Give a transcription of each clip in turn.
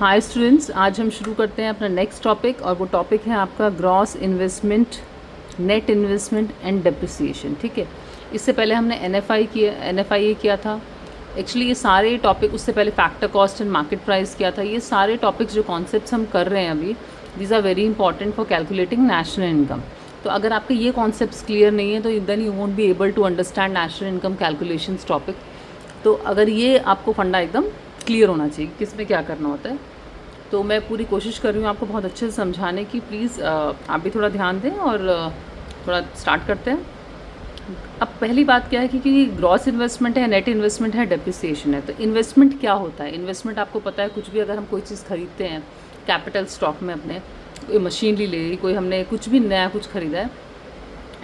Hi students, आज हम शुरू करते हैं अपना नेक्स्ट टॉपिक और वो टॉपिक है आपका gross investment, net investment and depreciation. ठीक है, इससे पहले हमने एनएफआईए किया था। एक्चुअली ये सारे टॉपिक, उससे पहले factor cost and market price किया था। ये सारे टॉपिक्स जो कॉन्सेप्ट्स हम कर रहे हैं अभी, these are very important for calculating national income. तो अगर आपके ये कॉन्सेप्ट्स क्लियर नहीं है तो then you won't be able to understand national income calculations topic. तो अगर ये आपको फंडा एकदम क्लियर होना चाहिए किस में क्या करना होता है, तो मैं पूरी कोशिश कर रही हूँ आपको बहुत अच्छे से समझाने की। प्लीज़ आप भी थोड़ा ध्यान दें और थोड़ा स्टार्ट करते हैं। अब पहली बात क्या है कि ग्रॉस इन्वेस्टमेंट है, नेट इन्वेस्टमेंट है, डेप्रिसिएशन है। तो इन्वेस्टमेंट क्या होता है? इन्वेस्टमेंट आपको पता है, कुछ भी अगर हम कोई चीज़ खरीदते हैं कैपिटल स्टॉक में, अपने कोई मशीनरी ले ली, कोई हमने कुछ भी नया कुछ खरीदा है,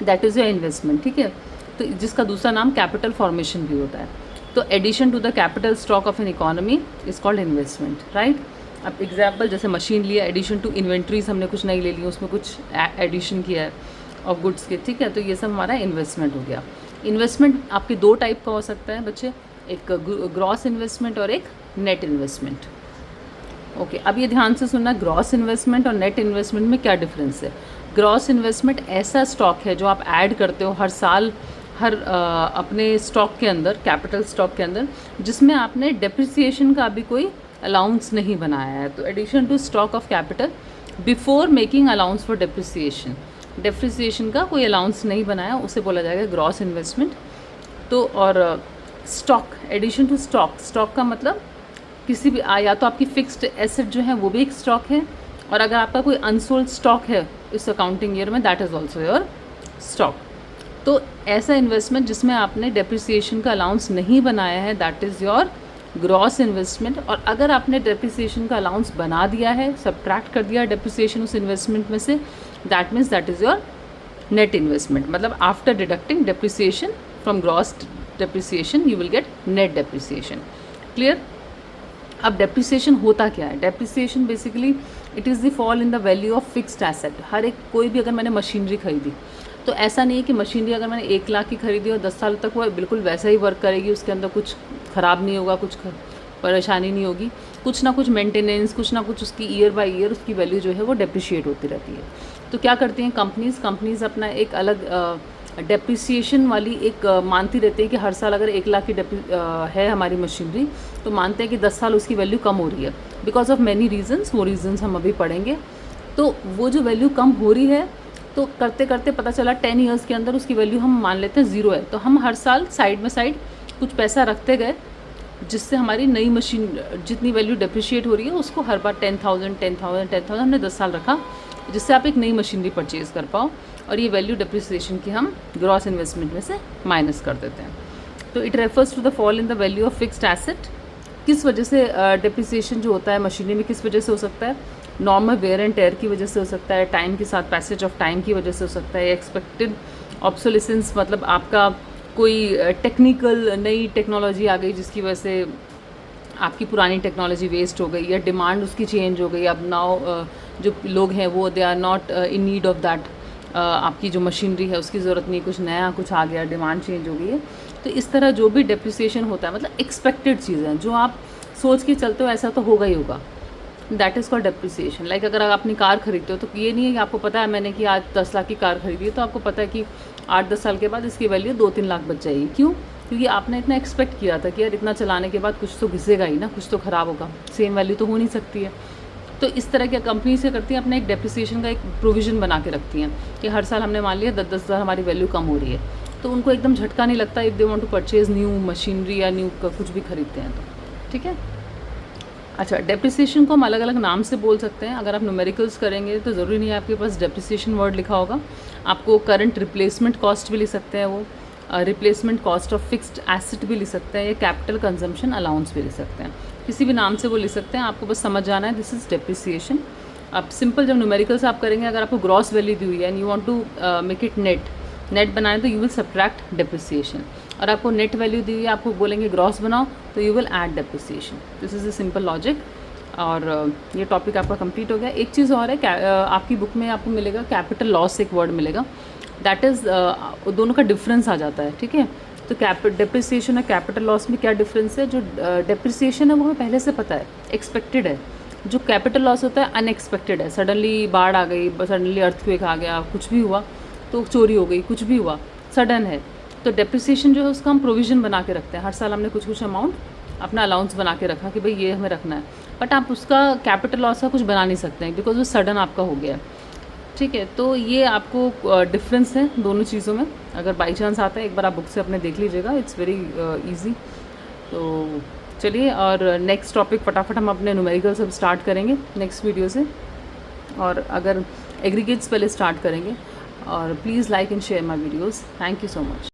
दैट इज़ योर इन्वेस्टमेंट। ठीक है, तो जिसका दूसरा नाम कैपिटल फॉर्मेशन भी होता है। तो addition to the capital stock of an economy is called investment, right. अब एग्जाम्पल जैसे मशीन लिया, एडिशन टू इन्वेंट्रीज, हमने कुछ नई ले ली, उसमें कुछ एडिशन किया है ऑफ गुड्स के। ठीक है, तो ये सब हमारा इन्वेस्टमेंट हो गया। इन्वेस्टमेंट आपके दो टाइप का हो सकता है बच्चे, एक ग्रॉस इन्वेस्टमेंट और एक नेट इन्वेस्टमेंट। ओके, अब ये ध्यान से सुनना, ग्रॉस इन्वेस्टमेंट और नेट इन्वेस्टमेंट में क्या डिफरेंस है। ग्रॉस इन्वेस्टमेंट ऐसा स्टॉक है जो आप ऐड करते हो हर साल, अपने स्टॉक के अंदर, कैपिटल स्टॉक के अंदर, जिसमें आपने डेप्रिसिएशन का अभी कोई अलाउंस नहीं बनाया है। तो addition to stock of capital before making allowance for depreciation का कोई अलाउंस नहीं बनाया, उसे बोला जाएगा ग्रॉस इन्वेस्टमेंट। तो और स्टॉक, एडिशन टू स्टॉक का मतलब किसी भी या तो आपकी फिक्स्ड एसेट जो है वो भी एक स्टॉक है, और अगर आपका कोई अनसोल्ड स्टॉक है इस अकाउंटिंग ईयर में, that is also your stock. तो ऐसा इन्वेस्टमेंट जिसमें आपने डेप्रिसिएशन का अलाउंस नहीं बनाया है, that is your gross investment. और अगर आपने डेप्रिसिएशन का अलाउंस बना दिया है, सब्ट्रैक्ट कर दिया डेप्रिसिएशन उस इन्वेस्टमेंट में से, that means that is your net investment. मतलब after deducting depreciation from gross depreciation you will get net depreciation. Clear. अब डेप्रिसिएशन होता क्या है? Depreciation basically it is the fall in the value of fixed asset. हर एक, कोई भी, अगर मैंने मशीनरी खरीदी तो ऐसा नहीं है कि मशीनरी अगर मैंने 1 लाख की खरीदी और 10 साल तक वो बिल्कुल वैसा ही वर्क करेगी, उसके अंदर कुछ ख़राब नहीं होगा, कुछ परेशानी नहीं होगी, कुछ ना कुछ मेंटेनेंस, कुछ ना कुछ उसकी ईयर बाय ईयर उसकी वैल्यू जो है वो डेप्रिशिएट होती रहती है। तो क्या करती हैं कंपनीज़ अपना एक अलग डेप्रिसिएशन वाली एक मानती रहती है कि हर साल अगर 1 लाख की है हमारी मशीनरी, तो मानते हैं कि 10 साल उसकी वैल्यू कम हो रही है बिकॉज ऑफ मैनी रीजन्स। वो रीजन्स हम अभी पढ़ेंगे। तो वो जो वैल्यू कम हो रही है, तो करते करते पता चला 10 ईयर्स के अंदर उसकी वैल्यू हम मान लेते हैं 0 है, तो हम हर साल साइड में साइड कुछ पैसा रखते गए, जिससे हमारी नई मशीन जितनी वैल्यू डेप्रिशिएट हो रही है उसको हर बार 10,000 हमने 10 साल रखा, जिससे आप एक नई मशीनरी परचेज़ कर पाओ, और ये वैल्यू डेप्रिसिएशन की हम ग्रॉस इन्वेस्टमेंट में से माइनस कर देते हैं। तो it refers to the fall in the value of fixed asset. किस वजह से डेप्रिसिएशन जो होता है मशीनरी में, किस वजह से हो सकता है? नॉर्मल वेयर एंड टेयर की वजह से हो सकता है, टाइम के साथ पैसेज ऑफ टाइम की वजह से हो सकता है, एक्सपेक्टेड ऑब्सोलिसेंस, मतलब आपका कोई टेक्निकल नई टेक्नोलॉजी आ गई जिसकी वजह से आपकी पुरानी टेक्नोलॉजी वेस्ट हो गई, या डिमांड उसकी चेंज हो गई। अब नाउ जो लोग हैं वो they are not in need of that, आपकी जो मशीनरी है उसकी ज़रूरत नहीं, कुछ नया कुछ आ गया, डिमांड चेंज हो गई है। तो इस तरह जो भी डेप्रिसिएशन होता है, मतलब एक्सपेक्टेड चीज़ें जो आप सोच के चलते हो ऐसा तो होगा ही होगा, that is called depreciation. Like अगर आप अपनी कार खरीदते हो, तो ये नहीं है कि आपको पता है मैंने कि आज 10 लाख की कार खरीदी है, तो आपको पता है कि 8-10 साल के बाद इसकी वैल्यू 2-3 लाख बच जाएगी। क्यों? क्योंकि आपने इतना एक्सपेक्ट किया था कि यार इतना चलाने के बाद कुछ तो घिसेगा ही ना, कुछ तो ख़राब होगा, सेम वैल्यू तो हो नहीं सकती है। तो इस तरह की कंपनी से करती हैं, अपने एक डेप्रिसिएशन का एक प्रोविज़न बना के रखती हैं कि हर साल हमने मान लिया 10-10 हज़ार हमारी वैल्यू कम हो रही है, तो उनको एकदम झटका नहीं लगता if they want to purchase new machinery या न्यू कुछ भी खरीदते हैं तो। ठीक है। अच्छा, डेप्रिसिएशन को हम अलग अलग नाम से बोल सकते हैं। अगर आप न्यूमेरिकल्स करेंगे तो ज़रूरी नहीं है आपके पास डेप्रिसिएशन वर्ड लिखा होगा, आपको करंट रिप्लेसमेंट कॉस्ट भी लिख सकते हैं, वो replacement cost of fixed asset भी लिख सकते हैं, या कैपिटल कंजम्पशन अलाउंस भी लिख सकते हैं, किसी भी नाम से वो लिख सकते हैं। आपको बस समझ जाना है दिस इज़ डेप्रिसिएशन। अब सिंपल जब न्यूमेरिकल्स आप करेंगे, अगर आपको ग्रॉस वैल्यू दी हुई है and you want to make it net बनाए, तो यू विल सब्ट्रैक्ट डेप्रिसिएशन। और आपको नेट वैल्यू दी हुई है, आपको बोलेंगे ग्रॉस बनाओ, तो you will add depreciation. This is a simple logic. और ये टॉपिक आपका कंप्लीट हो गया। एक चीज़ और है, आपकी बुक में आपको मिलेगा कैपिटल लॉस, एक वर्ड मिलेगा, दैट इज़ दोनों का डिफरेंस आ जाता है। ठीक है, तो डेप्रिसिएशन और कैपिटल लॉस में क्या डिफरेंस है? जो डेप्रिसिएशन है वो हमें पहले से पता है, एक्सपेक्टेड है, जो कैपिटल लॉस होता है अनएक्सपेक्टेड है, सडनली बाढ़ आ गई, सडनली अर्थक्वेक आ गया, कुछ भी हुआ, तो चोरी हो गई, कुछ भी हुआ, सडन है। तो डेप्रिसिएशन जो है उसका हम प्रोविज़न बना के रखते हैं, हर साल हमने कुछ अमाउंट अपना अलाउंस बना के रखा कि भाई ये हमें रखना है, बट आप उसका कैपिटल लॉस का कुछ बना नहीं सकते हैं बिकॉज वो सडन आपका हो गया है, ठीक है। तो ये आपको डिफरेंस है दोनों चीज़ों में। अगर बाई चांस आता है एक बार आप बुक से अपने देख लीजिएगा, इट्स वेरी ईजी। तो चलिए, और नेक्स्ट टॉपिक फटाफट हम अपने न्यूमेरिकल सब स्टार्ट करेंगे नेक्स्ट वीडियो से, और अगर एग्रीगेट्स पहले स्टार्ट करेंगे। और please like and share my videos. Thank you so much.